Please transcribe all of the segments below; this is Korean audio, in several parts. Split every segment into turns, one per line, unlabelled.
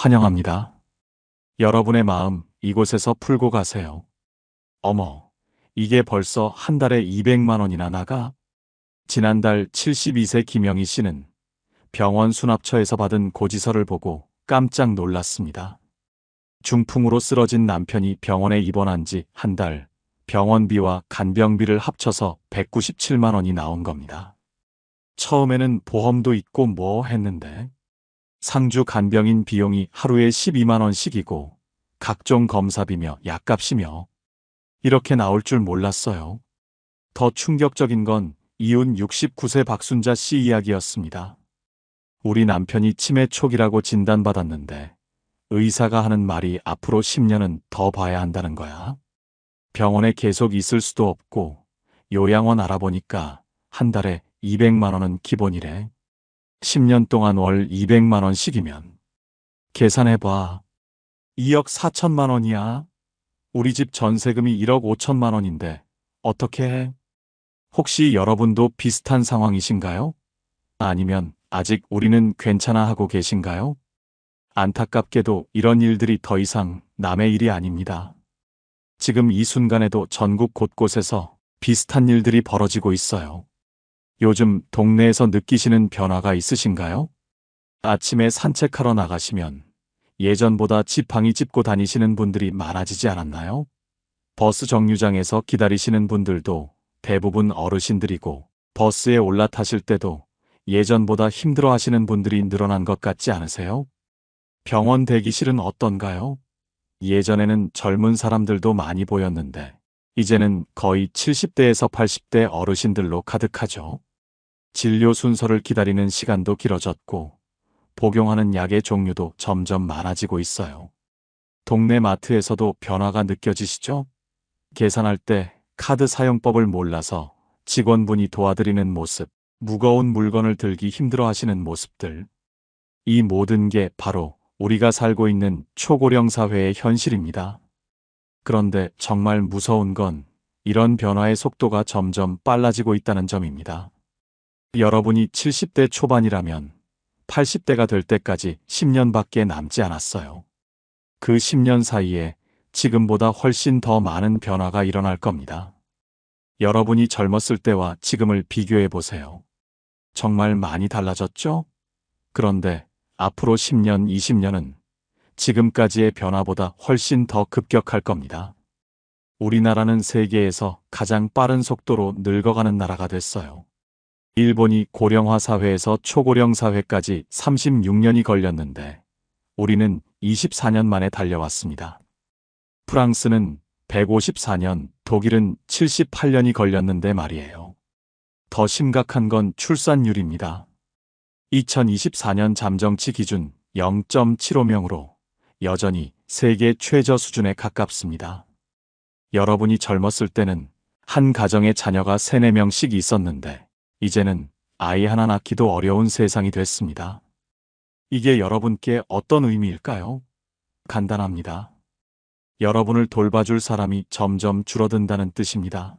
환영합니다. 여러분의 마음 이곳에서 풀고 가세요. 어머, 이게 벌써 한 달에 200만 원이나 나가? 지난달 72세 김영희 씨는 병원 수납처에서 받은 고지서를 보고 깜짝 놀랐습니다. 중풍으로 쓰러진 남편이 병원에 입원한 지 한 달, 병원비와 간병비를 합쳐서 197만 원이 나온 겁니다. 처음에는 보험도 있고 뭐 했는데 상주 간병인 비용이 하루에 12만 원씩이고 각종 검사비며 약값이며 이렇게 나올 줄 몰랐어요. 더 충격적인 건 이혼 69세 박순자 씨 이야기였습니다. 우리 남편이 치매 초기라고 진단받았는데 의사가 하는 말이 앞으로 10년은 더 봐야 한다는 거야. 병원에 계속 있을 수도 없고 요양원 알아보니까 한 달에 200만 원은 기본이래. 10년 동안 월 200만 원씩이면 계산해봐. 2억 4천만 원이야. 우리 집 전세금이 1억 5천만 원인데 어떻게 해? 혹시 여러분도 비슷한 상황이신가요? 아니면 아직 우리는 괜찮아 하고 계신가요? 안타깝게도 이런 일들이 더 이상 남의 일이 아닙니다. 지금 이 순간에도 전국 곳곳에서 비슷한 일들이 벌어지고 있어요. 요즘 동네에서 느끼시는 변화가 있으신가요? 아침에 산책하러 나가시면 예전보다 지팡이 짚고 다니시는 분들이 많아지지 않았나요? 버스 정류장에서 기다리시는 분들도 대부분 어르신들이고 버스에 올라타실 때도 예전보다 힘들어 하시는 분들이 늘어난 것 같지 않으세요? 병원 대기실은 어떤가요? 예전에는 젊은 사람들도 많이 보였는데 이제는 거의 70대에서 80대 어르신들로 가득하죠. 진료 순서를 기다리는 시간도 길어졌고 복용하는 약의 종류도 점점 많아지고 있어요. 동네 마트에서도 변화가 느껴지시죠? 계산할 때 카드 사용법을 몰라서 직원분이 도와드리는 모습, 무거운 물건을 들기 힘들어 하시는 모습들. 이 모든 게 바로 우리가 살고 있는 초고령 사회의 현실입니다. 그런데 정말 무서운 건 이런 변화의 속도가 점점 빨라지고 있다는 점입니다. 여러분이 70대 초반이라면 80대가 될 때까지 10년밖에 남지 않았어요. 그 10년 사이에 지금보다 훨씬 더 많은 변화가 일어날 겁니다. 여러분이 젊었을 때와 지금을 비교해 보세요. 정말 많이 달라졌죠? 그런데 앞으로 10년, 20년은 지금까지의 변화보다 훨씬 더 급격할 겁니다. 우리나라는 세계에서 가장 빠른 속도로 늙어가는 나라가 됐어요. 일본이 고령화 사회에서 초고령 사회까지 36년이 걸렸는데 우리는 24년 만에 달려왔습니다. 프랑스는 154년, 독일은 78년이 걸렸는데 말이에요. 더 심각한 건 출산율입니다. 2024년 잠정치 기준 0.75명으로 여전히 세계 최저 수준에 가깝습니다. 여러분이 젊었을 때는 한 가정에 자녀가 3, 4명씩 있었는데 이제는 아이 하나 낳기도 어려운 세상이 됐습니다. 이게 여러분께 어떤 의미일까요? 간단합니다. 여러분을 돌봐줄 사람이 점점 줄어든다는 뜻입니다.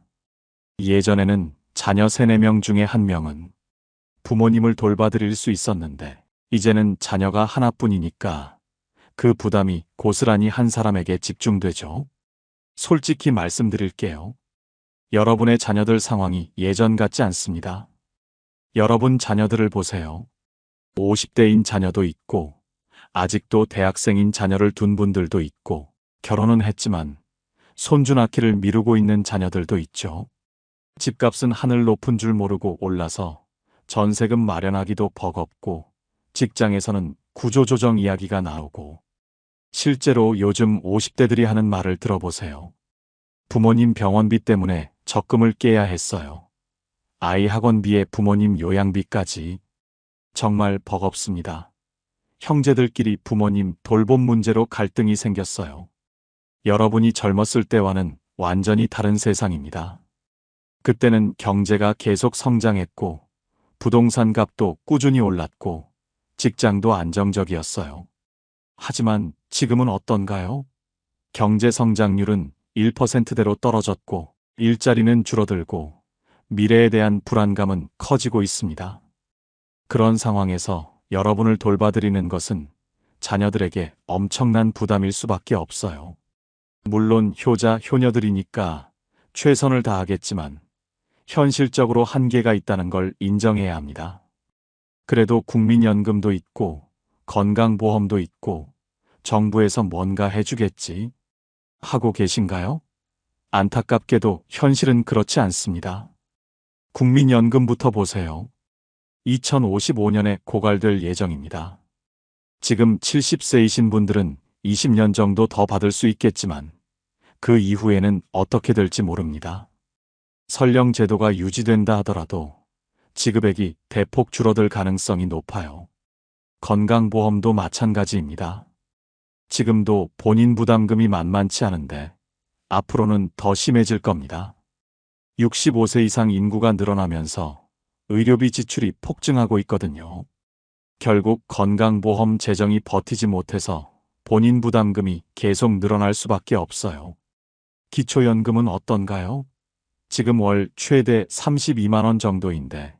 예전에는 자녀 3, 4명 중에 1명은 부모님을 돌봐드릴 수 있었는데 이제는 자녀가 하나뿐이니까 그 부담이 고스란히 한 사람에게 집중되죠. 솔직히 말씀드릴게요. 여러분의 자녀들 상황이 예전 같지 않습니다. 여러분 자녀들을 보세요. 50대인 자녀도 있고 아직도 대학생인 자녀를 둔 분들도 있고 결혼은 했지만 손주 낳기를 미루고 있는 자녀들도 있죠. 집값은 하늘 높은 줄 모르고 올라서 전세금 마련하기도 버겁고 직장에서는 구조조정 이야기가 나오고 실제로 요즘 50대들이 하는 말을 들어보세요. 부모님 병원비 때문에 적금을 깨야 했어요. 아이 학원비에 부모님 요양비까지. 정말 버겁습니다. 형제들끼리 부모님 돌봄 문제로 갈등이 생겼어요. 여러분이 젊었을 때와는 완전히 다른 세상입니다. 그때는 경제가 계속 성장했고 부동산 값도 꾸준히 올랐고 직장도 안정적이었어요. 하지만 지금은 어떤가요? 경제 성장률은 1%대로 떨어졌고 일자리는 줄어들고 미래에 대한 불안감은 커지고 있습니다. 그런 상황에서 여러분을 돌봐드리는 것은 자녀들에게 엄청난 부담일 수밖에 없어요. 물론 효자, 효녀들이니까 최선을 다하겠지만 현실적으로 한계가 있다는 걸 인정해야 합니다. 그래도 국민연금도 있고 건강보험도 있고 정부에서 뭔가 해주겠지 하고 계신가요? 안타깝게도 현실은 그렇지 않습니다. 국민연금부터 보세요. 2055년에 고갈될 예정입니다. 지금 70세이신 분들은 20년 정도 더 받을 수 있겠지만 그 이후에는 어떻게 될지 모릅니다. 설령 제도가 유지된다 하더라도 지급액이 대폭 줄어들 가능성이 높아요. 건강보험도 마찬가지입니다. 지금도 본인 부담금이 만만치 않은데 앞으로는 더 심해질 겁니다. 65세 이상 인구가 늘어나면서 의료비 지출이 폭증하고 있거든요. 결국 건강보험 재정이 버티지 못해서 본인 부담금이 계속 늘어날 수밖에 없어요. 기초연금은 어떤가요? 지금 월 최대 32만 원 정도인데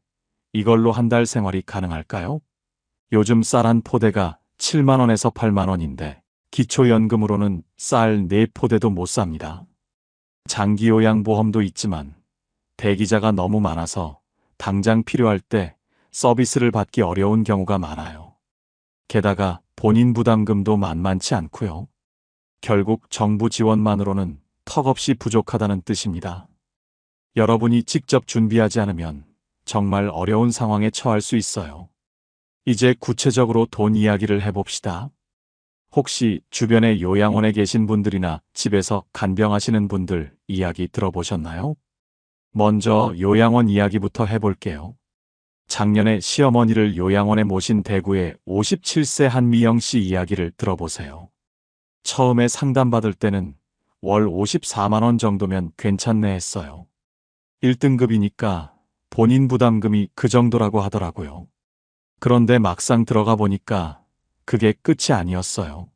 이걸로 한 달 생활이 가능할까요? 요즘 쌀 한 포대가 7만 원에서 8만 원인데 기초연금으로는 쌀 4포대도 못 삽니다. 장기요양보험도 있지만 대기자가 너무 많아서 당장 필요할 때 서비스를 받기 어려운 경우가 많아요. 게다가 본인 부담금도 만만치 않고요. 결국 정부 지원만으로는 턱없이 부족하다는 뜻입니다. 여러분이 직접 준비하지 않으면 정말 어려운 상황에 처할 수 있어요. 이제 구체적으로 돈 이야기를 해봅시다. 혹시 주변에 요양원에 계신 분들이나 집에서 간병하시는 분들 이야기 들어보셨나요? 먼저 요양원 이야기부터 해볼게요. 작년에 시어머니를 요양원에 모신 대구의 57세 한미영 씨 이야기를 들어보세요. 처음에 상담받을 때는 월 54만 원 정도면 괜찮네 했어요. 1등급이니까 본인 부담금이 그 정도라고 하더라고요. 그런데 막상 들어가 보니까 그게 끝이 아니었어요.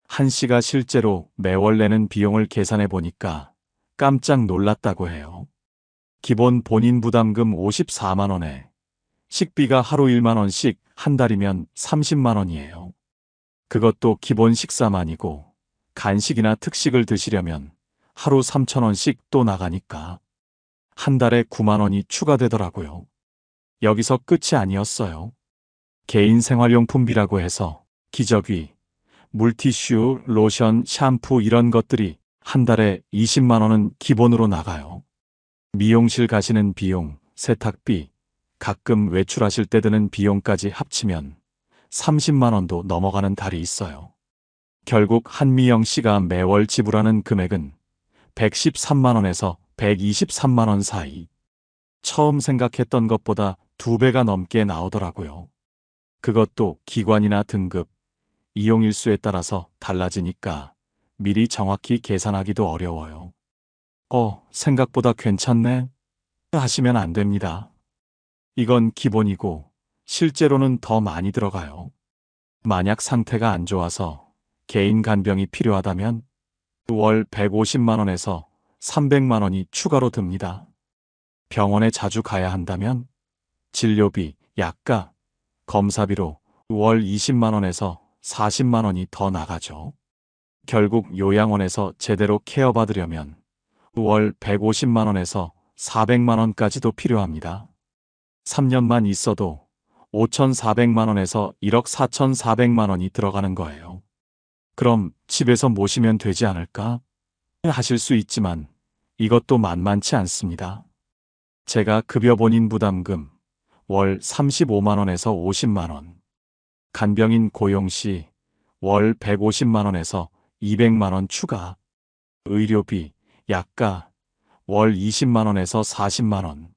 한 씨가 실제로 매월 내는 비용을 계산해 보니까 깜짝 놀랐다고 해요. 기본 본인 부담금 54만 원에 식비가 하루 1만 원씩 한 달이면 30만 원이에요. 그것도 기본 식사만이고 간식이나 특식을 드시려면 하루 3천 원씩 또 나가니까 한 달에 9만 원이 추가되더라고요. 여기서 끝이 아니었어요. 개인 생활용품비라고 해서 기저귀, 물티슈, 로션, 샴푸 이런 것들이 한 달에 20만 원은 기본으로 나가요. 미용실 가시는 비용, 세탁비, 가끔 외출하실 때 드는 비용까지 합치면 30만 원도 넘어가는 달이 있어요. 결국 한미영 씨가 매월 지불하는 금액은 113만 원에서 123만 원 사이. 처음 생각했던 것보다 2배가 넘게 나오더라고요. 그것도 기관이나 등급, 이용일수에 따라서 달라지니까 미리 정확히 계산하기도 어려워요. 생각보다 괜찮네 하시면 안 됩니다. 이건 기본이고 실제로는 더 많이 들어가요. 만약 상태가 안 좋아서 개인 간병이 필요하다면 월 150만 원에서 300만 원이 추가로 듭니다. 병원에 자주 가야 한다면 진료비, 약가, 검사비로 월 20만 원에서 40만 원이 더 나가죠. 결국 요양원에서 제대로 케어받으려면 월 150만 원에서 400만 원까지도 필요합니다. 3년만 있어도 5,400만 원에서 1억 4,400만 원이 들어가는 거예요. 그럼 집에서 모시면 되지 않을까? 하실 수 있지만 이것도 만만치 않습니다. 제가 급여 본인 부담금 월 35만 원에서 50만 원, 간병인 고용 시 월 150만 원에서 200만 원 추가, 의료비, 약가 월 20만 원에서 40만 원,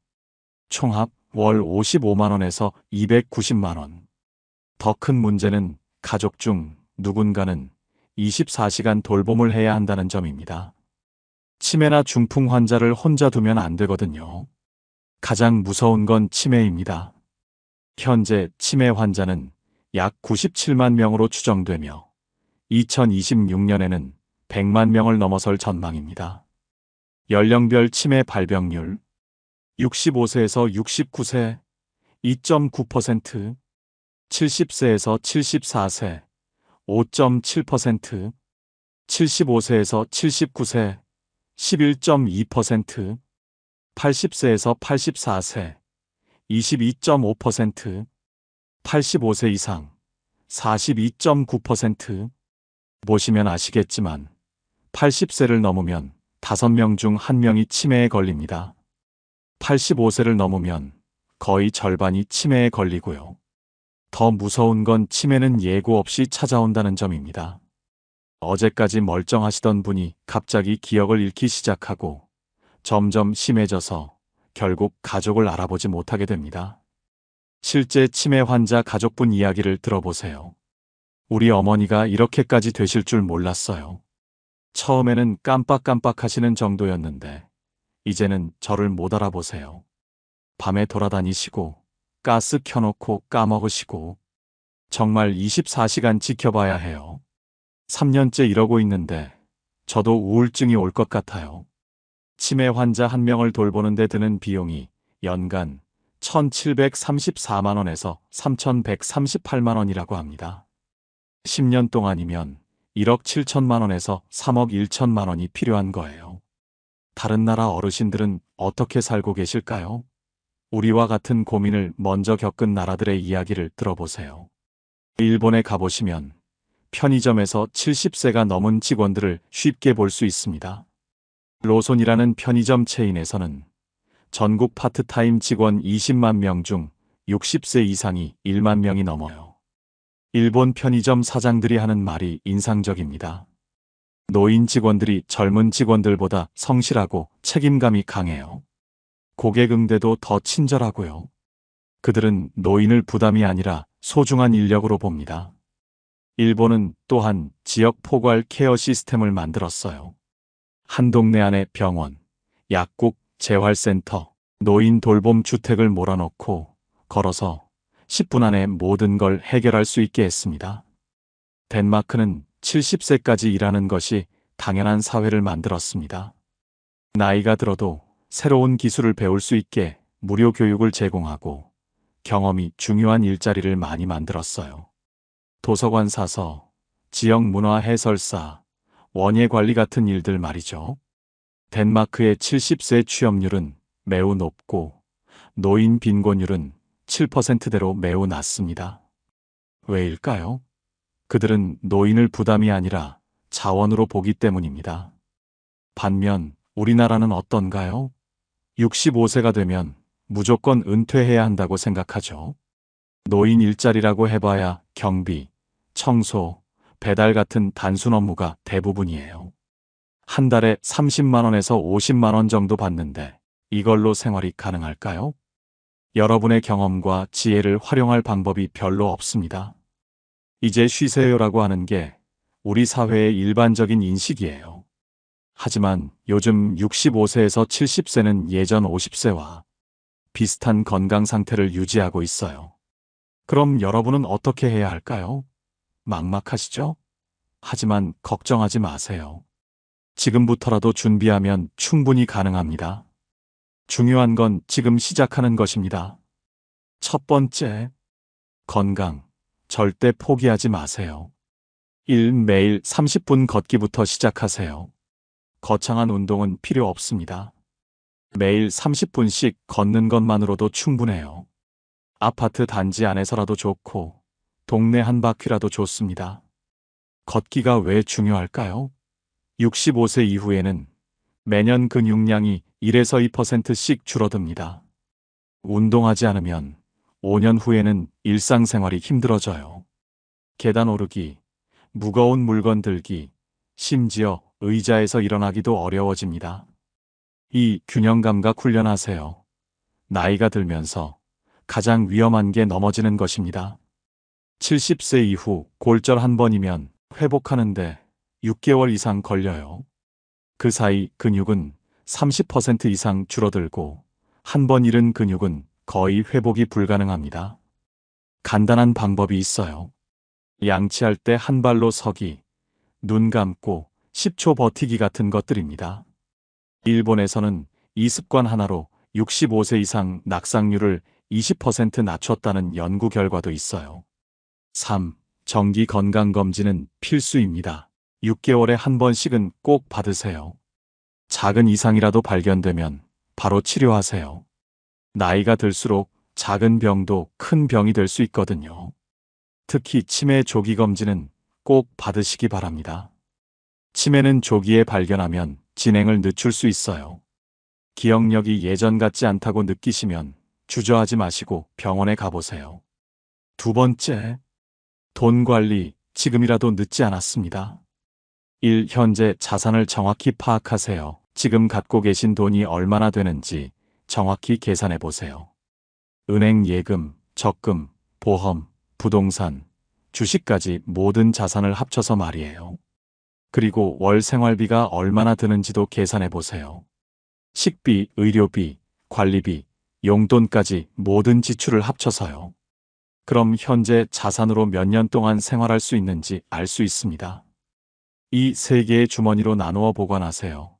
총합 월 55만 원에서 290만 원. 더 큰 문제는 가족 중 누군가는 24시간 돌봄을 해야 한다는 점입니다. 치매나 중풍 환자를 혼자 두면 안 되거든요. 가장 무서운 건 치매입니다. 현재 치매 환자는 약 97만 명으로 추정되며 2026년에는 100만 명을 넘어설 전망입니다. 연령별 치매 발병률 65세에서 69세 2.9%, 70세에서 74세 5.7%, 75세에서 79세 11.2%, 80세에서 84세 22.5%, 85세 이상 42.9%. 보시면 아시겠지만 80세를 넘으면 5명 중 1명이 치매에 걸립니다. 85세를 넘으면 거의 절반이 치매에 걸리고요. 더 무서운 건 치매는 예고 없이 찾아온다는 점입니다. 어제까지 멀쩡하시던 분이 갑자기 기억을 잃기 시작하고 점점 심해져서 결국 가족을 알아보지 못하게 됩니다. 실제 치매 환자 가족분 이야기를 들어보세요. 우리 어머니가 이렇게까지 되실 줄 몰랐어요. 처음에는 깜빡깜빡 하시는 정도였는데 이제는 저를 못 알아보세요. 밤에 돌아다니시고 가스 켜놓고 까먹으시고 정말 24시간 지켜봐야 해요. 3년째 이러고 있는데 저도 우울증이 올 것 같아요. 치매 환자 1명을 돌보는 데 드는 비용이 연간 1,734만 원에서 3,138만 원이라고 합니다. 10년 동안이면 1억 7천만 원에서 3억 1천만 원이 필요한 거예요. 다른 나라 어르신들은 어떻게 살고 계실까요? 우리와 같은 고민을 먼저 겪은 나라들의 이야기를 들어보세요. 일본에 가보시면 편의점에서 70세가 넘은 직원들을 쉽게 볼 수 있습니다. 로손이라는 편의점 체인에서는 전국 파트타임 직원 20만 명 중 60세 이상이 1만 명이 넘어요. 일본 편의점 사장들이 하는 말이 인상적입니다. 노인 직원들이 젊은 직원들보다 성실하고 책임감이 강해요. 고객 응대도 더 친절하고요. 그들은 노인을 부담이 아니라 소중한 인력으로 봅니다. 일본은 또한 지역 포괄 케어 시스템을 만들었어요. 한 동네 안에 병원, 약국, 재활센터, 노인 돌봄 주택을 몰아넣고 걸어서 10분 안에 모든 걸 해결할 수 있게 했습니다. 덴마크는 70세까지 일하는 것이 당연한 사회를 만들었습니다. 나이가 들어도 새로운 기술을 배울 수 있게 무료 교육을 제공하고 경험이 중요한 일자리를 많이 만들었어요. 도서관 사서, 지역 문화 해설사, 원예 관리 같은 일들 말이죠. 덴마크의 70세 취업률은 매우 높고 노인 빈곤율은 7%대로 매우 낮습니다. 왜일까요? 그들은 노인을 부담이 아니라 자원으로 보기 때문입니다. 반면 우리나라는 어떤가요? 65세가 되면 무조건 은퇴해야 한다고 생각하죠. 노인 일자리라고 해봐야 경비, 청소, 배달 같은 단순 업무가 대부분이에요. 한 달에 30만 원에서 50만 원 정도 받는데 이걸로 생활이 가능할까요? 여러분의 경험과 지혜를 활용할 방법이 별로 없습니다. 이제 쉬세요라고 하는 게 우리 사회의 일반적인 인식이에요. 하지만 요즘 65세에서 70세는 예전 50세와 비슷한 건강 상태를 유지하고 있어요. 그럼 여러분은 어떻게 해야 할까요? 막막하시죠? 하지만 걱정하지 마세요. 지금부터라도 준비하면 충분히 가능합니다. 중요한 건 지금 시작하는 것입니다. 첫 번째, 건강. 절대 포기하지 마세요. 1. 매일 30분 걷기부터 시작하세요. 거창한 운동은 필요 없습니다. 매일 30분씩 걷는 것만으로도 충분해요. 아파트 단지 안에서라도 좋고 동네 한 바퀴라도 좋습니다. 걷기가 왜 중요할까요? 65세 이후에는 매년 근육량이 1에서 2%씩 줄어듭니다. 운동하지 않으면 5년 후에는 일상생활이 힘들어져요. 계단 오르기, 무거운 물건 들기, 심지어 의자에서 일어나기도 어려워집니다. 이 균형감각 훈련하세요. 나이가 들면서 가장 위험한 게 넘어지는 것입니다. 70세 이후 골절 한 번이면 회복하는데 6개월 이상 걸려요. 그 사이 근육은 30% 이상 줄어들고 한 번 잃은 근육은 거의 회복이 불가능합니다. 간단한 방법이 있어요. 양치할 때 한 발로 서기, 눈 감고 10초 버티기 같은 것들입니다. 일본에서는 이 습관 하나로 65세 이상 낙상률을 20% 낮췄다는 연구 결과도 있어요. 3. 정기 건강검진은 필수입니다. 6개월에 한 번씩은 꼭 받으세요. 작은 이상이라도 발견되면 바로 치료하세요. 나이가 들수록 작은 병도 큰 병이 될 수 있거든요. 특히 치매 조기 검진은 꼭 받으시기 바랍니다. 치매는 조기에 발견하면 진행을 늦출 수 있어요. 기억력이 예전 같지 않다고 느끼시면 주저하지 마시고 병원에 가보세요. 두 번째, 돈 관리 지금이라도 늦지 않았습니다. 1. 현재 자산을 정확히 파악하세요. 지금 갖고 계신 돈이 얼마나 되는지 정확히 계산해 보세요. 은행 예금, 적금, 보험, 부동산, 주식까지 모든 자산을 합쳐서 말이에요. 그리고 월 생활비가 얼마나 드는지도 계산해 보세요. 식비, 의료비, 관리비, 용돈까지 모든 지출을 합쳐서요. 그럼 현재 자산으로 몇 년 동안 생활할 수 있는지 알 수 있습니다. 이 세 개의 주머니로 나누어 보관하세요.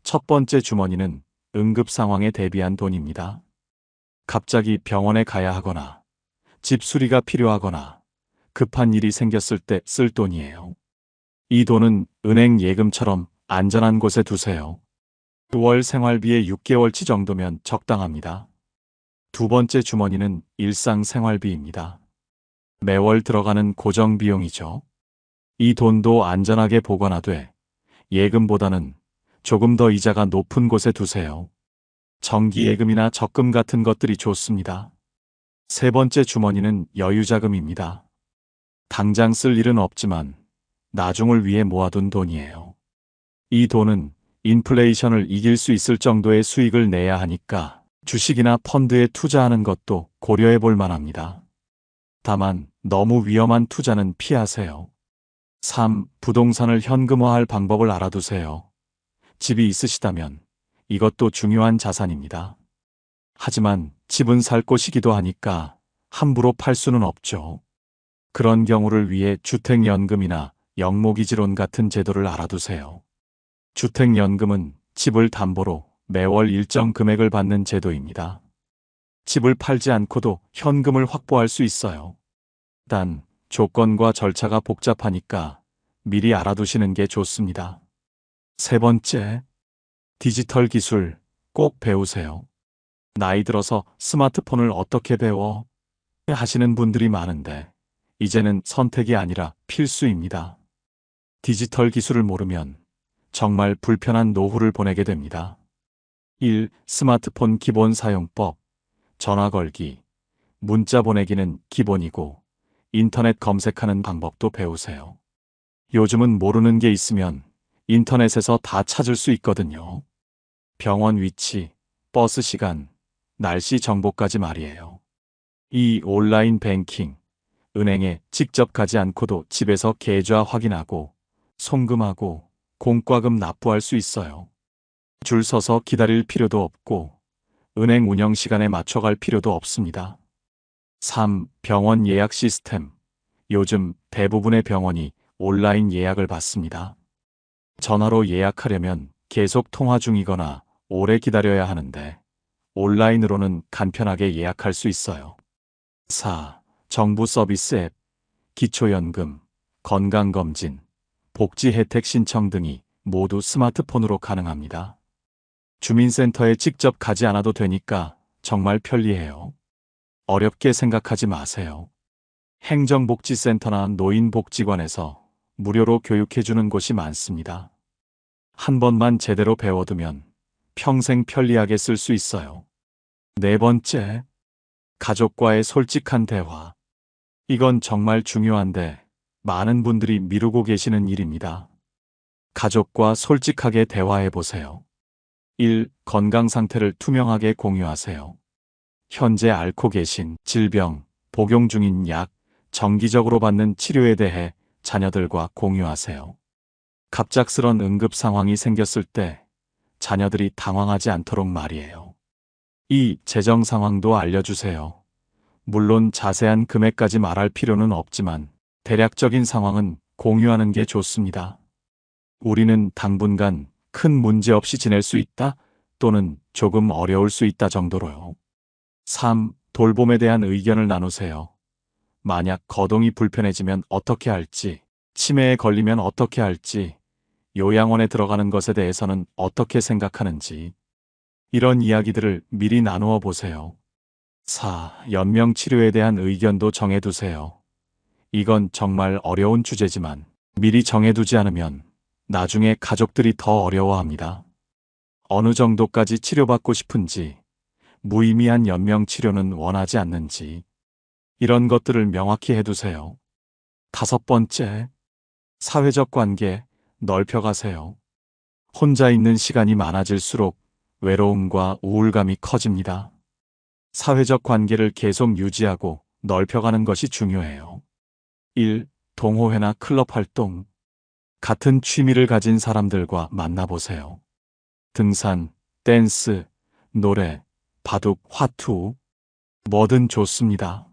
첫 번째 주머니는 응급 상황에 대비한 돈입니다. 갑자기 병원에 가야 하거나 집 수리가 필요하거나 급한 일이 생겼을 때 쓸 돈이에요. 이 돈은 은행 예금처럼 안전한 곳에 두세요. 월 생활비의 6개월치 정도면 적당합니다. 두 번째 주머니는 일상 생활비입니다. 매월 들어가는 고정 비용이죠. 이 돈도 안전하게 보관하되 예금보다는 조금 더 이자가 높은 곳에 두세요. 정기예금이나 적금 같은 것들이 좋습니다. 세 번째 주머니는 여유자금입니다. 당장 쓸 일은 없지만 나중을 위해 모아둔 돈이에요. 이 돈은 인플레이션을 이길 수 있을 정도의 수익을 내야 하니까 주식이나 펀드에 투자하는 것도 고려해 볼 만합니다. 다만 너무 위험한 투자는 피하세요. 3. 부동산을 현금화할 방법을 알아두세요. 집이 있으시다면 이것도 중요한 자산입니다. 하지만 집은 살 곳이기도 하니까 함부로 팔 수는 없죠. 그런 경우를 위해 주택연금이나 영목이지론 같은 제도를 알아두세요. 주택연금은 집을 담보로 매월 일정 금액을 받는 제도입니다. 집을 팔지 않고도 현금을 확보할 수 있어요. 단, 조건과 절차가 복잡하니까 미리 알아두시는 게 좋습니다. 세 번째, 디지털 기술 꼭 배우세요. 나이 들어서 스마트폰을 어떻게 배워? 하시는 분들이 많은데 이제는 선택이 아니라 필수입니다. 디지털 기술을 모르면 정말 불편한 노후를 보내게 됩니다. 1. 스마트폰 기본 사용법. 전화 걸기, 문자 보내기는 기본이고 인터넷 검색하는 방법도 배우세요. 요즘은 모르는 게 있으면 인터넷에서 다 찾을 수 있거든요. 병원 위치, 버스 시간, 날씨 정보까지 말이에요. 2. 온라인 뱅킹. 은행에 직접 가지 않고도 집에서 계좌 확인하고 송금하고 공과금 납부할 수 있어요. 줄 서서 기다릴 필요도 없고 은행 운영 시간에 맞춰갈 필요도 없습니다. 3. 병원 예약 시스템. 요즘 대부분의 병원이 온라인 예약을 받습니다. 전화로 예약하려면 계속 통화 중이거나 오래 기다려야 하는데 온라인으로는 간편하게 예약할 수 있어요. 4. 정부 서비스 앱, 기초연금, 건강검진, 복지 혜택 신청 등이 모두 스마트폰으로 가능합니다. 주민센터에 직접 가지 않아도 되니까 정말 편리해요. 어렵게 생각하지 마세요. 행정복지센터나 노인복지관에서 무료로 교육해주는 곳이 많습니다. 한 번만 제대로 배워두면 평생 편리하게 쓸 수 있어요. 네 번째, 가족과의 솔직한 대화. 이건 정말 중요한데 많은 분들이 미루고 계시는 일입니다. 가족과 솔직하게 대화해보세요. 1. 건강 상태를 투명하게 공유하세요. 현재 앓고 계신 질병, 복용 중인 약, 정기적으로 받는 치료에 대해 자녀들과 공유하세요. 갑작스런 응급 상황이 생겼을 때 자녀들이 당황하지 않도록 말이에요. 2. 재정 상황도 알려주세요. 물론 자세한 금액까지 말할 필요는 없지만 대략적인 상황은 공유하는 게 좋습니다. 우리는 당분간 큰 문제 없이 지낼 수 있다 또는 조금 어려울 수 있다 정도로요. 3. 돌봄에 대한 의견을 나누세요. 만약 거동이 불편해지면 어떻게 할지, 치매에 걸리면 어떻게 할지, 요양원에 들어가는 것에 대해서는 어떻게 생각하는지, 이런 이야기들을 미리 나누어 보세요. 4. 연명 치료에 대한 의견도 정해두세요. 이건 정말 어려운 주제지만 미리 정해두지 않으면 나중에 가족들이 더 어려워합니다. 어느 정도까지 치료받고 싶은지, 무의미한 연명 치료는 원하지 않는지, 이런 것들을 명확히 해두세요. 5번째, 사회적 관계 넓혀가세요. 혼자 있는 시간이 많아질수록 외로움과 우울감이 커집니다. 사회적 관계를 계속 유지하고 넓혀가는 것이 중요해요. 1. 동호회나 클럽 활동. 같은 취미를 가진 사람들과 만나보세요. 등산, 댄스, 노래, 바둑, 화투, 뭐든 좋습니다.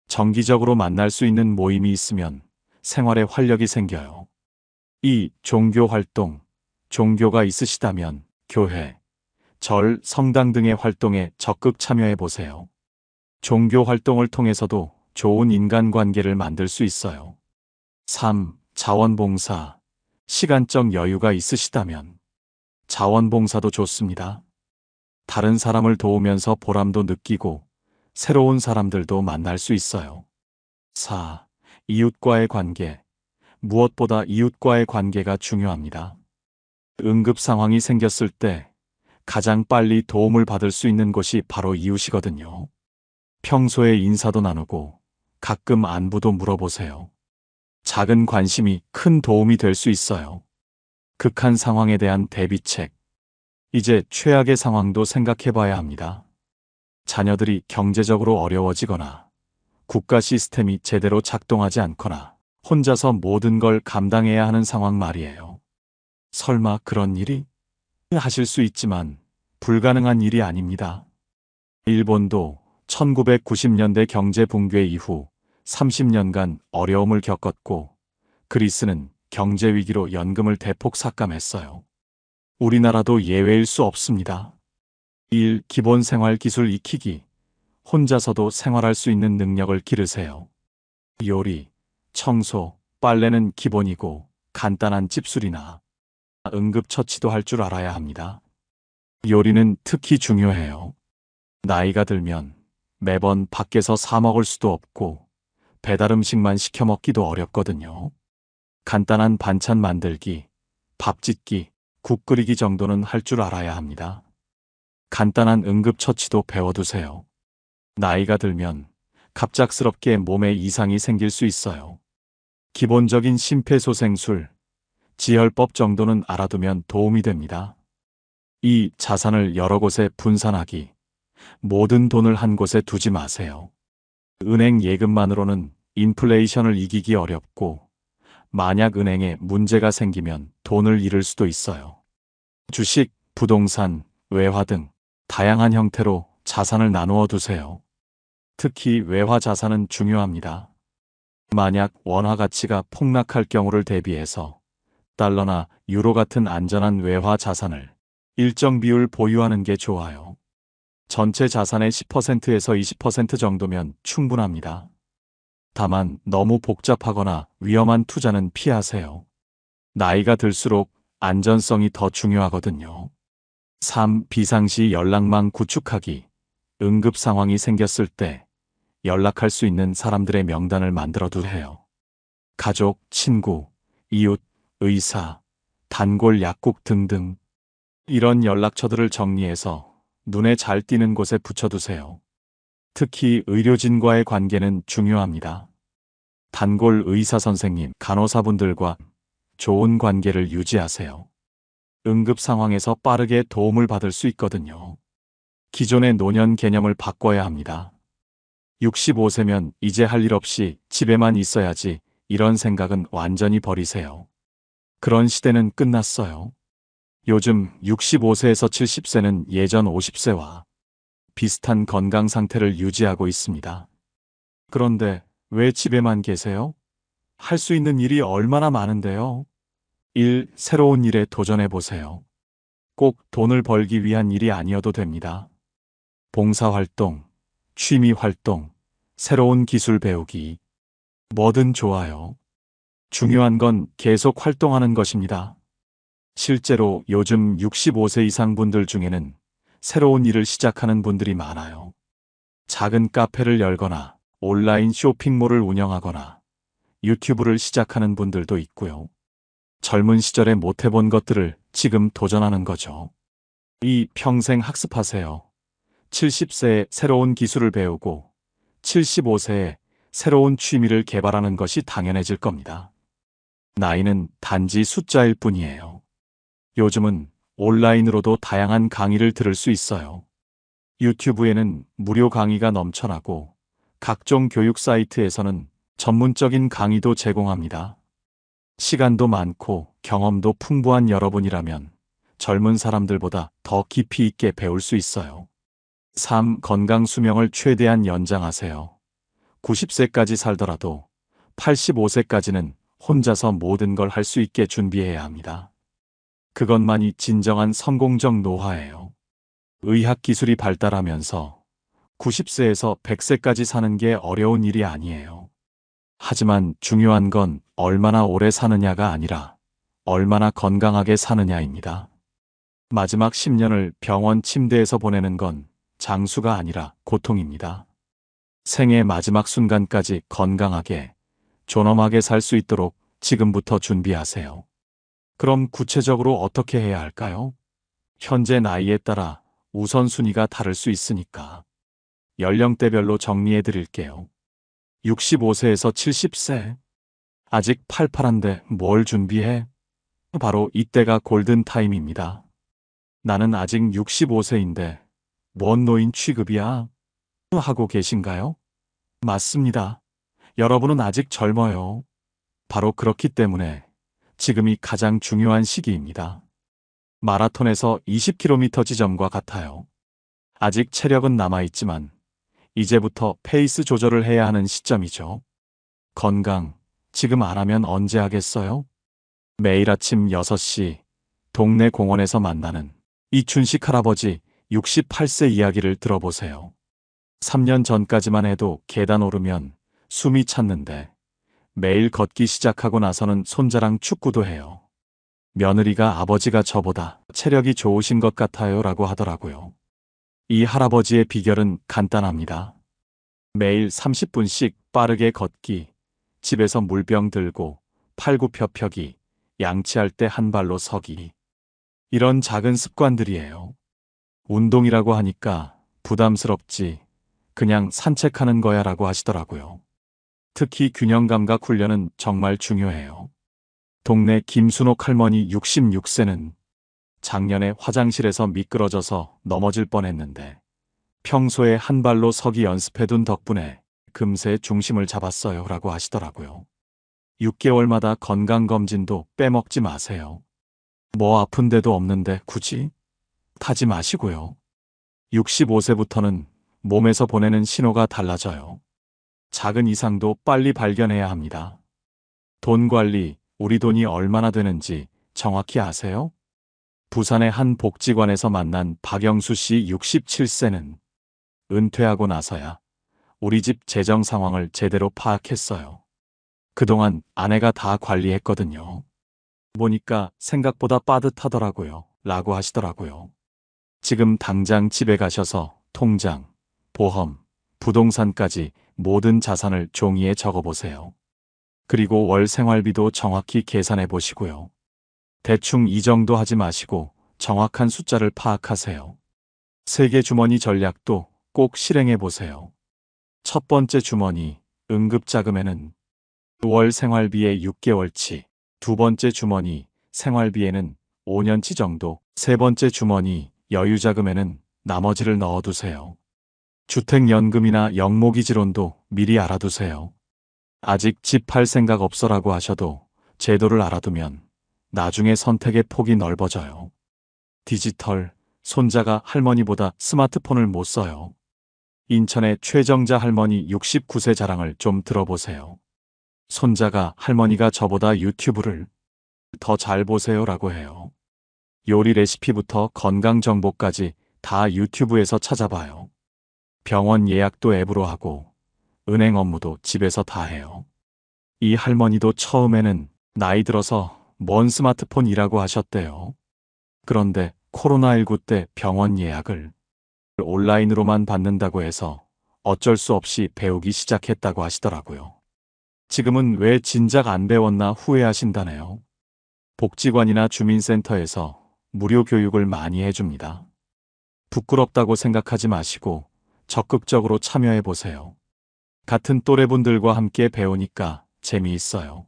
정기적으로 만날 수 있는 모임이 있으면 생활에 활력이 생겨요. 2. 종교 활동. 종교가 있으시다면 교회, 절, 성당 등의 활동에 적극 참여해 보세요. 종교 활동을 통해서도 좋은 인간관계를 만들 수 있어요. 3. 자원봉사. 시간적 여유가 있으시다면 자원봉사도 좋습니다. 다른 사람을 도우면서 보람도 느끼고 새로운 사람들도 만날 수 있어요. 4. 이웃과의 관계. 무엇보다 이웃과의 관계가 중요합니다. 응급 상황이 생겼을 때 가장 빨리 도움을 받을 수 있는 곳이 바로 이웃이거든요. 평소에 인사도 나누고 가끔 안부도 물어보세요. 작은 관심이 큰 도움이 될 수 있어요. 극한 상황에 대한 대비책. 이제 최악의 상황도 생각해 봐야 합니다. 자녀들이 경제적으로 어려워지거나 국가 시스템이 제대로 작동하지 않거나 혼자서 모든 걸 감당해야 하는 상황 말이에요. 설마 그런 일이? 하실 수 있지만 불가능한 일이 아닙니다. 일본도 1990년대 경제 붕괴 이후 30년간 어려움을 겪었고 그리스는 경제 위기로 연금을 대폭 삭감했어요. 우리나라도 예외일 수 없습니다. 1. 기본 생활 기술 익히기. 혼자서도 생활할 수 있는 능력을 기르세요. 요리, 청소, 빨래는 기본이고 간단한 집수리나 응급처치도 할 줄 알아야 합니다. 요리는 특히 중요해요. 나이가 들면 매번 밖에서 사 먹을 수도 없고 배달 음식만 시켜 먹기도 어렵거든요. 간단한 반찬 만들기, 밥 짓기, 국 끓이기 정도는 할 줄 알아야 합니다. 간단한 응급처치도 배워두세요. 나이가 들면 갑작스럽게 몸에 이상이 생길 수 있어요. 기본적인 심폐소생술, 지혈법 정도는 알아두면 도움이 됩니다. 2. 자산을 여러 곳에 분산하기. 모든 돈을 한 곳에 두지 마세요. 은행 예금만으로는 인플레이션을 이기기 어렵고 만약 은행에 문제가 생기면 돈을 잃을 수도 있어요. 주식, 부동산, 외화 등 다양한 형태로 자산을 나누어 두세요. 특히 외화 자산은 중요합니다. 만약 원화 가치가 폭락할 경우를 대비해서 달러나 유로 같은 안전한 외화 자산을 일정 비율 보유하는 게 좋아요. 전체 자산의 10%에서 20% 정도면 충분합니다. 다만 너무 복잡하거나 위험한 투자는 피하세요. 나이가 들수록 안전성이 더 중요하거든요. 3. 비상시 연락망 구축하기. 응급 상황이 생겼을 때 연락할 수 있는 사람들의 명단을 만들어 두세요. 가족, 친구, 이웃, 의사, 단골 약국 등등. 이런 연락처들을 정리해서 눈에 잘 띄는 곳에 붙여두세요. 특히 의료진과의 관계는 중요합니다. 단골 의사 선생님, 간호사분들과 좋은 관계를 유지하세요. 응급 상황에서 빠르게 도움을 받을 수 있거든요. 기존의 노년 개념을 바꿔야 합니다. 65세면 이제 할 일 없이 집에만 있어야지 이런 생각은 완전히 버리세요. 그런 시대는 끝났어요. 요즘 65세에서 70세는 예전 50세와 비슷한 건강 상태를 유지하고 있습니다. 그런데 왜 집에만 계세요? 할 수 있는 일이 얼마나 많은데요. 1. 새로운 일에 도전해 보세요. 꼭 돈을 벌기 위한 일이 아니어도 됩니다. 봉사활동, 취미활동, 새로운 기술 배우기. 뭐든 좋아요. 중요한 건 계속 활동하는 것입니다. 실제로 요즘 65세 이상 분들 중에는 새로운 일을 시작하는 분들이 많아요. 작은 카페를 열거나 온라인 쇼핑몰을 운영하거나 유튜브를 시작하는 분들도 있고요. 젊은 시절에 못 해본 것들을 지금 도전하는 거죠. 이 평생 학습하세요. 70세에 새로운 기술을 배우고 75세에 새로운 취미를 개발하는 것이 당연해질 겁니다. 나이는 단지 숫자일 뿐이에요. 요즘은 온라인으로도 다양한 강의를 들을 수 있어요. 유튜브에는 무료 강의가 넘쳐나고 각종 교육 사이트에서는 전문적인 강의도 제공합니다. 시간도 많고 경험도 풍부한 여러분이라면 젊은 사람들보다 더 깊이 있게 배울 수 있어요. 3. 건강 수명을 최대한 연장하세요. 90세까지 살더라도 85세까지는 혼자서 모든 걸 할 수 있게 준비해야 합니다. 그것만이 진정한 성공적 노화예요. 의학기술이 발달하면서 90세에서 100세까지 사는 게 어려운 일이 아니에요. 하지만 중요한 건 얼마나 오래 사느냐가 아니라 얼마나 건강하게 사느냐입니다. 마지막 10년을 병원 침대에서 보내는 건 장수가 아니라 고통입니다. 생의 마지막 순간까지 건강하게, 존엄하게 살 수 있도록 지금부터 준비하세요. 그럼 구체적으로 어떻게 해야 할까요? 현재 나이에 따라 우선순위가 다를 수 있으니까 연령대별로 정리해 드릴게요. 65세에서 70세. 아직 팔팔한데 뭘 준비해? 바로 이때가 골든타임입니다. 나는 아직 65세인데 뭔 노인 취급이야? 하고 계신가요? 맞습니다. 여러분은 아직 젊어요. 바로 그렇기 때문에 지금이 가장 중요한 시기입니다. 마라톤에서 20km 지점과 같아요. 아직 체력은 남아있지만 이제부터 페이스 조절을 해야 하는 시점이죠. 건강, 지금 안 하면 언제 하겠어요? 매일 아침 6시 동네 공원에서 만나는 이춘식 할아버지 68세 이야기를 들어보세요. 3년 전까지만 해도 계단 오르면 숨이 찼는데 매일 걷기 시작하고 나서는 손자랑 축구도 해요. 며느리가 아버지가 저보다 체력이 좋으신 것 같아요 라고 하더라고요. 이 할아버지의 비결은 간단합니다. 매일 30분씩 빠르게 걷기, 집에서 물병 들고 팔굽혀펴기, 양치할 때 한 발로 서기. 이런 작은 습관들이에요. 운동이라고 하니까 부담스럽지, 그냥 산책하는 거야 라고 하시더라고요. 특히 균형감각 훈련은 정말 중요해요. 동네 김순옥 할머니 66세는 작년에 화장실에서 미끄러져서 넘어질 뻔했는데 평소에 한 발로 서기 연습해둔 덕분에 금세 중심을 잡았어요 라고 하시더라고요. 6개월마다 건강검진도 빼먹지 마세요. 뭐 아픈 데도 없는데 굳이? 타지 마시고요. 65세부터는 몸에서 보내는 신호가 달라져요. 작은 이상도 빨리 발견해야 합니다. 돈 관리, 우리 돈이 얼마나 되는지 정확히 아세요? 부산의 한 복지관에서 만난 박영수 씨 67세는 은퇴하고 나서야 우리 집 재정 상황을 제대로 파악했어요. 그동안 아내가 다 관리했거든요. 보니까 생각보다 빠듯하더라고요. 라고 하시더라고요. 지금 당장 집에 가셔서 통장, 보험, 부동산까지 모든 자산을 종이에 적어보세요. 그리고 월 생활비도 정확히 계산해 보시고요. 대충 이 정도 하지 마시고 정확한 숫자를 파악하세요. 세계 주머니 전략도 꼭 실행해 보세요. 첫 번째 주머니, 응급자금에는 월 생활비의 6개월치, 두 번째 주머니, 생활비에는 5년치 정도, 세 번째 주머니, 여유자금에는 나머지를 넣어두세요. 주택연금이나 영모기지론도 미리 알아두세요. 아직 집 팔 생각 없어라고 하셔도 제도를 알아두면 나중에 선택의 폭이 넓어져요. 디지털, 손자가 할머니보다 스마트폰을 못 써요. 인천의 최정자 할머니 69세 자랑을 좀 들어보세요. 손자가 할머니가 저보다 유튜브를 더 잘 보세요 라고 해요. 요리 레시피부터 건강 정보까지 다 유튜브에서 찾아봐요. 병원 예약도 앱으로 하고 은행 업무도 집에서 다 해요. 이 할머니도 처음에는 나이 들어서 뭔 스마트폰이라고 하셨대요. 그런데 코로나19 때 병원 예약을 온라인으로만 받는다고 해서 어쩔 수 없이 배우기 시작했다고 하시더라고요. 지금은 왜 진작 안 배웠나 후회하신다네요. 복지관이나 주민센터에서 무료 교육을 많이 해줍니다. 부끄럽다고 생각하지 마시고 적극적으로 참여해 보세요. 같은 또래분들과 함께 배우니까 재미있어요.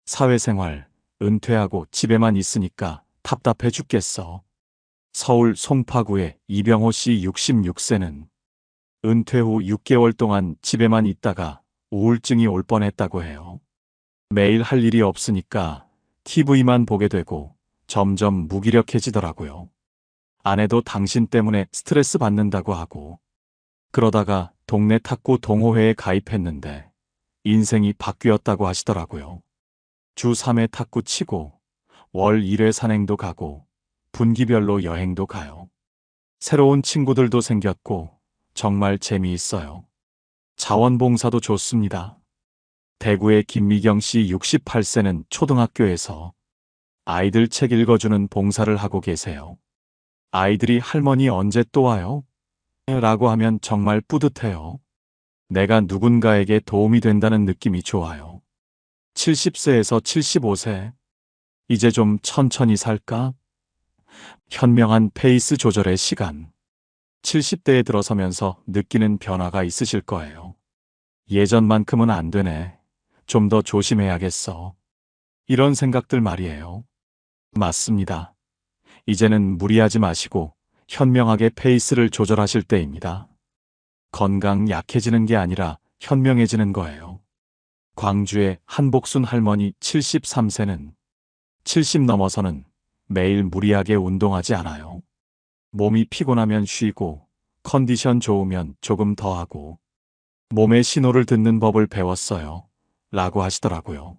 사회생활, 은퇴하고 집에만 있으니까 답답해 죽겠어. 서울 송파구의 이병호 씨 66세는 은퇴 후 6개월 동안 집에만 있다가 우울증이 올 뻔했다고 해요. 매일 할 일이 없으니까 TV만 보게 되고 점점 무기력해지더라고요. 아내도 당신 때문에 스트레스 받는다고 하고, 그러다가 동네 탁구 동호회에 가입했는데 인생이 바뀌었다고 하시더라고요. 주 3회 탁구 치고 월 1회 산행도 가고 분기별로 여행도 가요. 새로운 친구들도 생겼고 정말 재미있어요. 자원봉사도 좋습니다. 대구의 김미경 씨 68세는 초등학교에서 아이들 책 읽어주는 봉사를 하고 계세요. 아이들이 할머니 언제 또 와요? 라고 하면 정말 뿌듯해요. 내가 누군가에게 도움이 된다는 느낌이 좋아요. 70세에서 75세. 이제 좀 천천히 살까? 현명한 페이스 조절의 시간. 70대에 들어서면서 느끼는 변화가 있으실 거예요. 예전만큼은 안 되네. 좀 더 조심해야겠어. 이런 생각들 말이에요. 맞습니다. 이제는 무리하지 마시고 현명하게 페이스를 조절하실 때입니다. 건강 약해지는 게 아니라 현명해지는 거예요. 광주의 한복순 할머니 73세는 70 넘어서는 매일 무리하게 운동하지 않아요. 몸이 피곤하면 쉬고 컨디션 좋으면 조금 더 하고 몸의 신호를 듣는 법을 배웠어요. 라고 하시더라고요.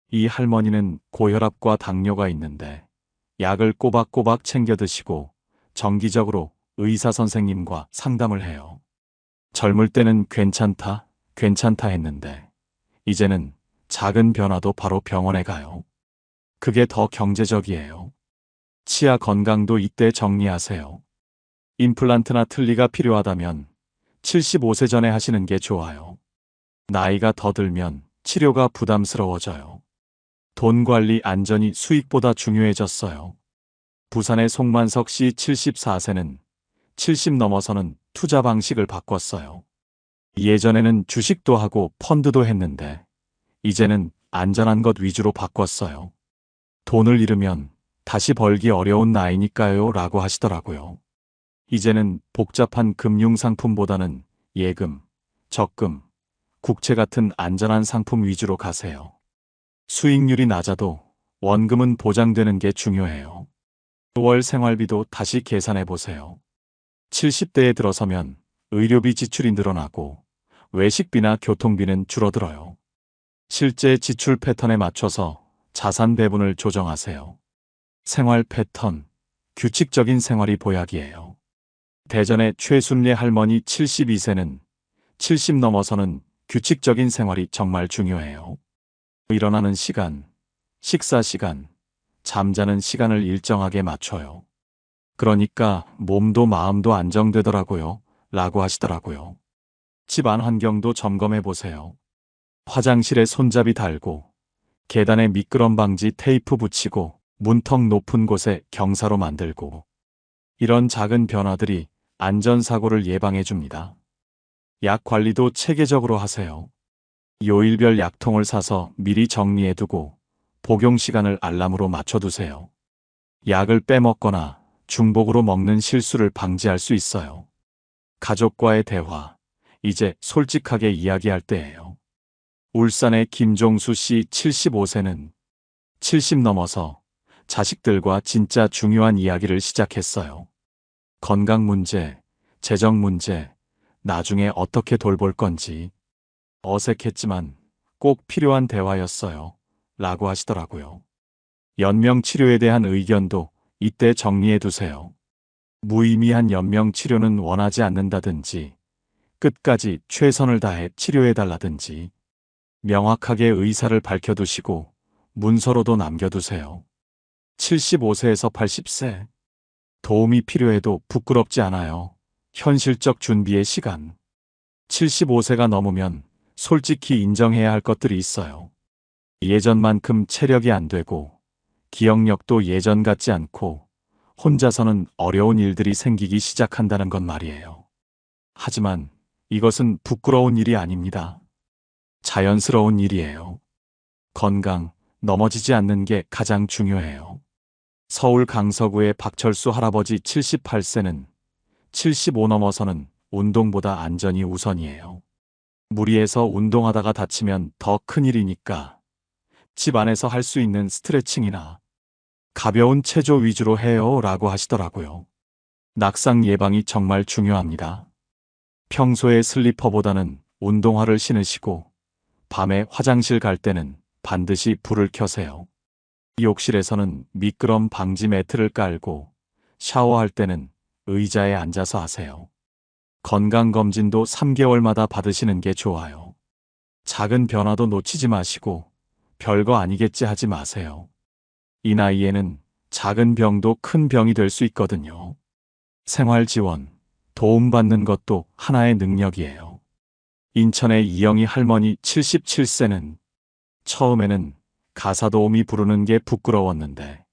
이 할머니는 고혈압과 당뇨가 있는데 약을 꼬박꼬박 챙겨 드시고 정기적으로 의사 선생님과 상담을 해요. 젊을 때는 괜찮다, 괜찮다 했는데 이제는 작은 변화도 바로 병원에 가요. 그게 더 경제적이에요. 치아 건강도 이때 정리하세요. 임플란트나 틀니가 필요하다면 75세 전에 하시는 게 좋아요. 나이가 더 들면 치료가 부담스러워져요. 돈 관리 안전이 수익보다 중요해졌어요. 부산의 송만석 씨 74세는 70 넘어서는 투자 방식을 바꿨어요. 예전에는 주식도 하고 펀드도 했는데 이제는 안전한 것 위주로 바꿨어요. 돈을 잃으면 다시 벌기 어려운 나이니까요 라고 하시더라고요. 이제는 복잡한 금융상품보다는 예금, 적금, 국채 같은 안전한 상품 위주로 가세요. 수익률이 낮아도 원금은 보장되는 게 중요해요. 월 생활비도 다시 계산해 보세요. 70대에 들어서면 의료비 지출이 늘어나고 외식비나 교통비는 줄어들어요. 실제 지출 패턴에 맞춰서 자산 배분을 조정하세요. 생활 패턴, 규칙적인 생활이 보약이에요. 대전의 최순례 할머니 72세는 70 넘어서는 규칙적인 생활이 정말 중요해요. 일어나는 시간, 식사 시간, 잠자는 시간을 일정하게 맞춰요. 그러니까 몸도 마음도 안정되더라고요. 라고 하시더라고요. 집안 환경도 점검해 보세요. 화장실에 손잡이 달고, 계단에 미끄럼 방지 테이프 붙이고, 문턱 높은 곳에 경사로 만들고. 이런 작은 변화들이 안전사고를 예방해 줍니다. 약 관리도 체계적으로 하세요. 요일별 약통을 사서 미리 정리해 두고 복용 시간을 알람으로 맞춰두세요. 약을 빼먹거나 중복으로 먹는 실수를 방지할 수 있어요. 가족과의 대화, 이제 솔직하게 이야기할 때예요. 울산의 김종수 씨 75세는 70 넘어서 자식들과 진짜 중요한 이야기를 시작했어요. 건강 문제, 재정 문제, 나중에 어떻게 돌볼 건지. 어색했지만 꼭 필요한 대화였어요. 라고 하시더라고요. 연명치료에 대한 의견도 이때 정리해 두세요. 무의미한 연명치료는 원하지 않는다든지 끝까지 최선을 다해 치료해달라든지 명확하게 의사를 밝혀두시고 문서로도 남겨두세요. 75세에서 80세. 도움이 필요해도 부끄럽지 않아요. 현실적 준비의 시간. 75세가 넘으면 솔직히 인정해야 할 것들이 있어요. 예전만큼 체력이 안 되고 기억력도 예전 같지 않고 혼자서는 어려운 일들이 생기기 시작한다는 건 말이에요. 하지만 이것은 부끄러운 일이 아닙니다. 자연스러운 일이에요. 건강, 넘어지지 않는 게 가장 중요해요. 서울 강서구의 박철수 할아버지 78세는 75 넘어서는 운동보다 안전이 우선이에요. 무리해서 운동하다가 다치면 더 큰일이니까 집 안에서 할 수 있는 스트레칭이나 가벼운 체조 위주로 해요 라고 하시더라고요. 낙상 예방이 정말 중요합니다. 평소에 슬리퍼보다는 운동화를 신으시고 밤에 화장실 갈 때는 반드시 불을 켜세요. 욕실에서는 미끄럼 방지 매트를 깔고 샤워할 때는 의자에 앉아서 하세요. 건강검진도 3개월마다 받으시는 게 좋아요. 작은 변화도 놓치지 마시고 별거 아니겠지 하지 마세요. 이 나이에는 작은 병도 큰 병이 될 수 있거든요. 생활 지원, 도움받는 것도 하나의 능력이에요. 인천의 이영희 할머니 77세는 처음에는 가사 도우미 부르는 게 부끄러웠는데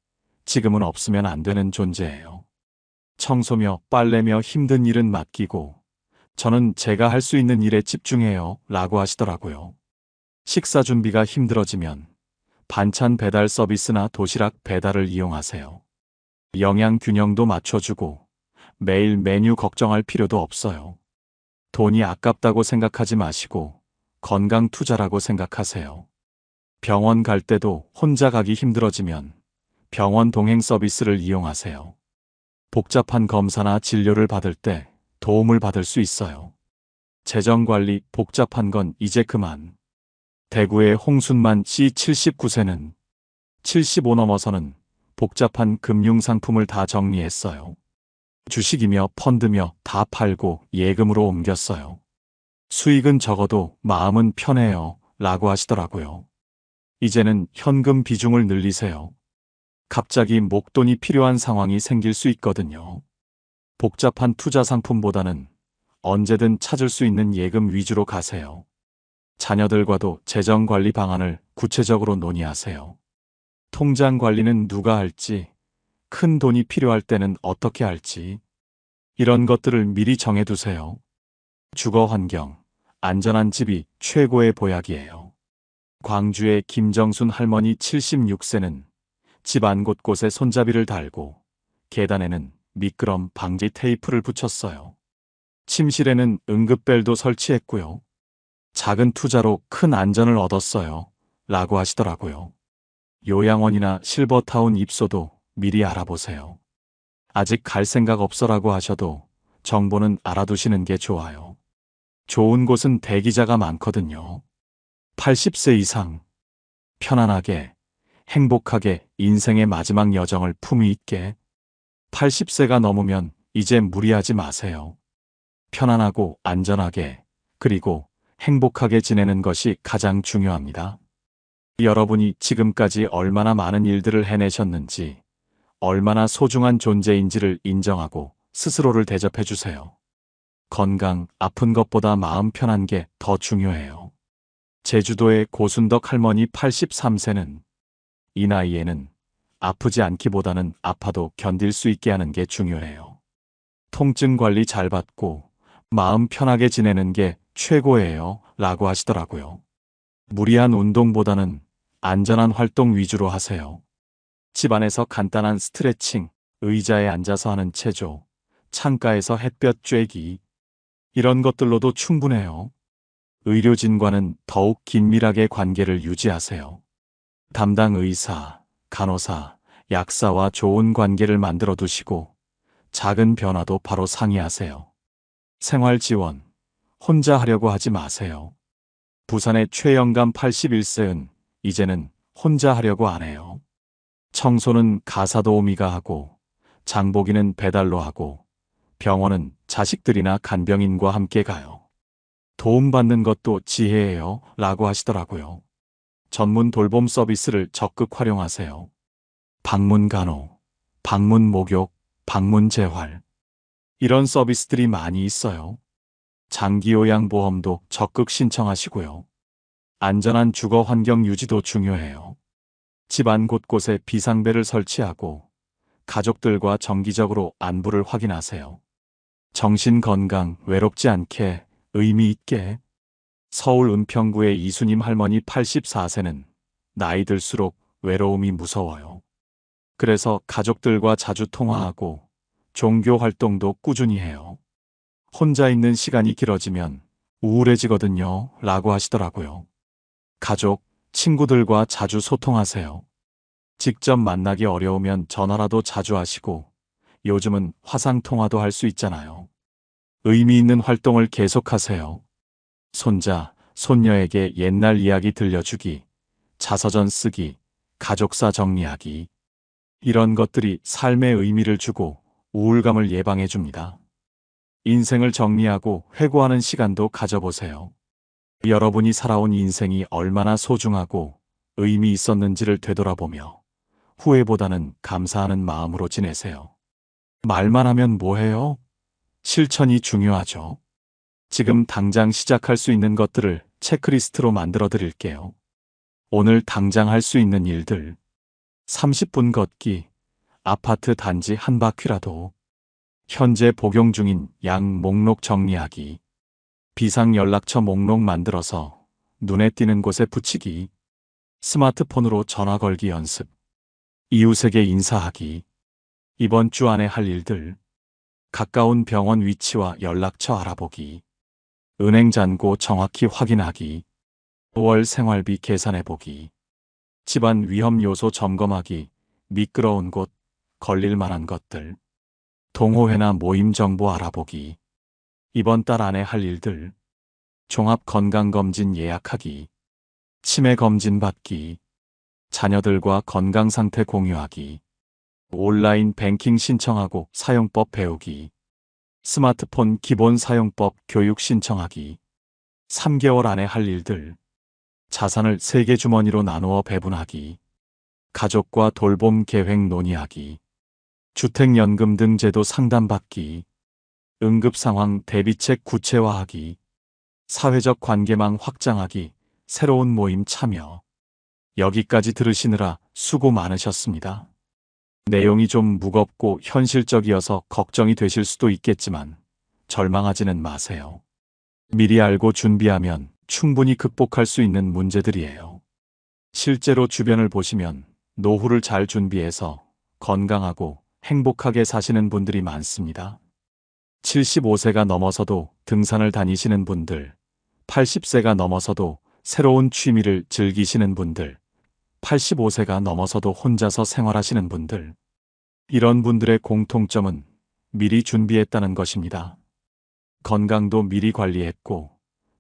지금은 없으면 안 되는 존재예요. 청소며 빨래며 힘든 일은 맡기고 저는 제가 할 수 있는 일에 집중해요 라고 하시더라고요. 식사 준비가 힘들어지면 반찬 배달 서비스나 도시락 배달을 이용하세요. 영양 균형도 맞춰주고 매일 메뉴 걱정할 필요도 없어요. 돈이 아깝다고 생각하지 마시고 건강 투자라고 생각하세요. 병원 갈 때도 혼자 가기 힘들어지면 병원 동행 서비스를 이용하세요. 복잡한 검사나 진료를 받을 때 도움을 받을 수 있어요. 재정관리 복잡한 건 이제 그만. 대구의 홍순만 씨 79세는 75 넘어서는 복잡한 금융상품을 다 정리했어요. 주식이며 펀드며 다 팔고 예금으로 옮겼어요. 수익은 적어도 마음은 편해요 라고 하시더라고요. 이제는 현금 비중을 늘리세요. 갑자기 목돈이 필요한 상황이 생길 수 있거든요. 복잡한 투자 상품보다는 언제든 찾을 수 있는 예금 위주로 가세요. 자녀들과도 재정 관리 방안을 구체적으로 논의하세요. 통장 관리는 누가 할지, 큰 돈이 필요할 때는 어떻게 할지, 이런 것들을 미리 정해두세요. 주거 환경, 안전한 집이 최고의 보약이에요. 광주의 김정순 할머니 76세는 집 안 곳곳에 손잡이를 달고 계단에는 미끄럼 방지 테이프를 붙였어요. 침실에는 응급벨도 설치했고요. 작은 투자로 큰 안전을 얻었어요 라고 하시더라고요. 요양원이나 실버타운 입소도 미리 알아보세요. 아직 갈 생각 없어라고 하셔도 정보는 알아두시는 게 좋아요. 좋은 곳은 대기자가 많거든요. 80세 이상 편안하게 행복하게 인생의 마지막 여정을 품위 있게. 80세가 넘으면 이제 무리하지 마세요. 편안하고 안전하게 그리고 행복하게 지내는 것이 가장 중요합니다. 여러분이 지금까지 얼마나 많은 일들을 해내셨는지, 얼마나 소중한 존재인지를 인정하고 스스로를 대접해 주세요. 건강, 아픈 것보다 마음 편한 게 더 중요해요. 제주도의 고순덕 할머니 83세는 이 나이에는 아프지 않기보다는 아파도 견딜 수 있게 하는 게 중요해요. 통증 관리 잘 받고 마음 편하게 지내는 게 최고예요 라고 하시더라고요. 무리한 운동보다는 안전한 활동 위주로 하세요. 집안에서 간단한 스트레칭, 의자에 앉아서 하는 체조, 창가에서 햇볕 쬐기, 이런 것들로도 충분해요. 의료진과는 더욱 긴밀하게 관계를 유지하세요. 담당 의사, 간호사, 약사와 좋은 관계를 만들어 두시고 작은 변화도 바로 상의하세요. 생활 지원, 혼자 하려고 하지 마세요. 부산의 최영감 81세은 이제는 혼자 하려고 안 해요. 청소는 가사도우미가 하고 장보기는 배달로 하고 병원은 자식들이나 간병인과 함께 가요. 도움받는 것도 지혜예요. 라고 하시더라고요. 전문 돌봄 서비스를 적극 활용하세요. 방문 간호, 방문 목욕, 방문 재활. 이런 서비스들이 많이 있어요. 장기 요양보험도 적극 신청하시고요. 안전한 주거 환경 유지도 중요해요. 집안 곳곳에 비상벨을 설치하고 가족들과 정기적으로 안부를 확인하세요. 정신 건강, 외롭지 않게, 의미 있게. 서울 은평구의 이수님 할머니 84세는 나이 들수록 외로움이 무서워요. 그래서 가족들과 자주 통화하고 종교 활동도 꾸준히 해요. 혼자 있는 시간이 길어지면 우울해지거든요. 라고 하시더라고요. 가족, 친구들과 자주 소통하세요. 직접 만나기 어려우면 전화라도 자주 하시고 요즘은 화상통화도 할 수 있잖아요. 의미 있는 활동을 계속하세요. 손자, 손녀에게 옛날 이야기 들려주기, 자서전 쓰기, 가족사 정리하기. 이런 것들이 삶의 의미를 주고 우울감을 예방해 줍니다. 인생을 정리하고 회고하는 시간도 가져보세요. 여러분이 살아온 인생이 얼마나 소중하고 의미 있었는지를 되돌아보며 후회보다는 감사하는 마음으로 지내세요. 말만 하면 뭐해요? 실천이 중요하죠. 지금 당장 시작할 수 있는 것들을 체크리스트로 만들어 드릴게요. 오늘 당장 할 수 있는 일들. 30분 걷기, 아파트 단지 한 바퀴라도. 현재 복용 중인 약 목록 정리하기. 비상연락처 목록 만들어서 눈에 띄는 곳에 붙이기. 스마트폰으로 전화 걸기 연습. 이웃에게 인사하기. 이번 주 안에 할 일들. 가까운 병원 위치와 연락처 알아보기. 은행 잔고 정확히 확인하기. 월 생활비 계산해보기. 집안 위험 요소 점검하기. 미끄러운 곳, 걸릴 만한 것들. 동호회나 모임 정보 알아보기. 이번 달 안에 할 일들. 종합 건강검진 예약하기. 치매 검진 받기. 자녀들과 건강 상태 공유하기. 온라인 뱅킹 신청하고 사용법 배우기. 스마트폰 기본 사용법 교육 신청하기. 3개월 안에 할 일들. 자산을 3개 주머니로 나누어 배분하기. 가족과 돌봄 계획 논의하기. 주택연금 등 제도 상담받기. 응급상황 대비책 구체화하기. 사회적 관계망 확장하기. 새로운 모임 참여. 여기까지 들으시느라 수고 많으셨습니다. 내용이 좀 무겁고 현실적이어서 걱정이 되실 수도 있겠지만 절망하지는 마세요. 미리 알고 준비하면 충분히 극복할 수 있는 문제들이에요. 실제로 주변을 보시면 노후를 잘 준비해서 건강하고 행복하게 사시는 분들이 많습니다. 75세가 넘어서도 등산을 다니시는 분들, 80세가 넘어서도 새로운 취미를 즐기시는 분들, 85세가 넘어서도 혼자서 생활하시는 분들. 이런 분들의 공통점은 미리 준비했다는 것입니다. 건강도 미리 관리했고,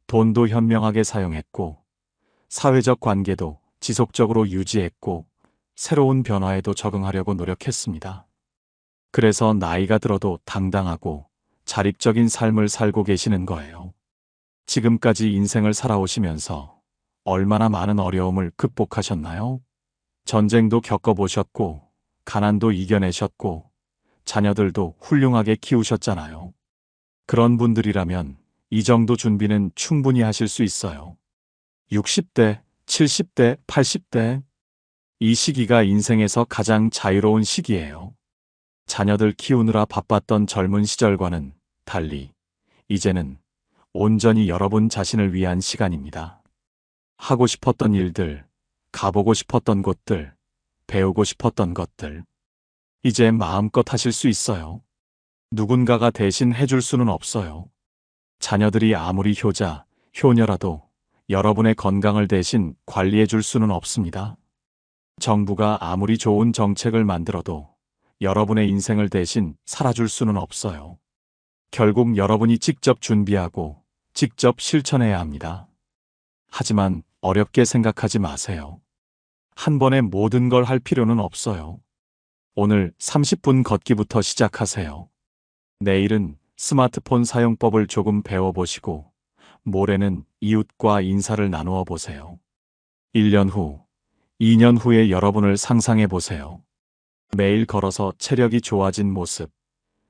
돈도 현명하게 사용했고, 사회적 관계도 지속적으로 유지했고, 새로운 변화에도 적응하려고 노력했습니다. 그래서 나이가 들어도 당당하고 자립적인 삶을 살고 계시는 거예요. 지금까지 인생을 살아오시면서 얼마나 많은 어려움을 극복하셨나요? 전쟁도 겪어보셨고, 가난도 이겨내셨고, 자녀들도 훌륭하게 키우셨잖아요. 그런 분들이라면 이 정도 준비는 충분히 하실 수 있어요. 60대, 70대, 80대. 이 시기가 인생에서 가장 자유로운 시기예요. 자녀들 키우느라 바빴던 젊은 시절과는 달리 이제는 온전히 여러분 자신을 위한 시간입니다. 하고 싶었던 일들, 가보고 싶었던 곳들, 배우고 싶었던 것들. 이제 마음껏 하실 수 있어요. 누군가가 대신 해줄 수는 없어요. 자녀들이 아무리 효자, 효녀라도 여러분의 건강을 대신 관리해 줄 수는 없습니다. 정부가 아무리 좋은 정책을 만들어도 여러분의 인생을 대신 살아줄 수는 없어요. 결국 여러분이 직접 준비하고 직접 실천해야 합니다. 하지만 어렵게 생각하지 마세요. 한 번에 모든 걸 할 필요는 없어요. 오늘 30분 걷기부터 시작하세요. 내일은 스마트폰 사용법을 조금 배워보시고 모레는 이웃과 인사를 나누어 보세요. 1년 후, 2년 후의 여러분을 상상해 보세요. 매일 걸어서 체력이 좋아진 모습,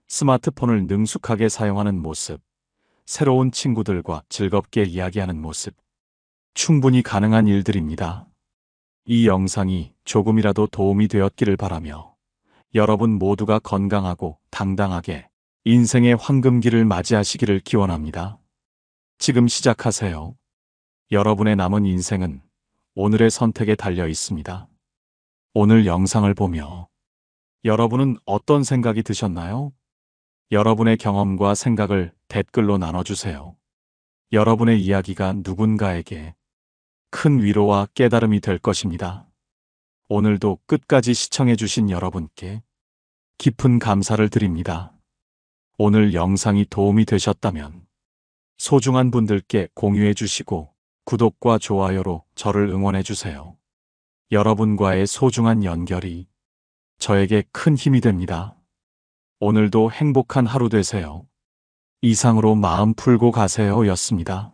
스마트폰을 능숙하게 사용하는 모습, 새로운 친구들과 즐겁게 이야기하는 모습. 충분히 가능한 일들입니다. 이 영상이 조금이라도 도움이 되었기를 바라며 여러분 모두가 건강하고 당당하게 인생의 황금기를 맞이하시기를 기원합니다. 지금 시작하세요. 여러분의 남은 인생은 오늘의 선택에 달려 있습니다. 오늘 영상을 보며 여러분은 어떤 생각이 드셨나요? 여러분의 경험과 생각을 댓글로 나눠주세요. 여러분의 이야기가 누군가에게 큰 위로와 깨달음이 될 것입니다. 오늘도 끝까지 시청해주신 여러분께 깊은 감사를 드립니다. 오늘 영상이 도움이 되셨다면 소중한 분들께 공유해 주시고 구독과 좋아요로 저를 응원해 주세요. 여러분과의 소중한 연결이 저에게 큰 힘이 됩니다. 오늘도 행복한 하루 되세요. 이상으로 마음 풀고 가세요 였습니다.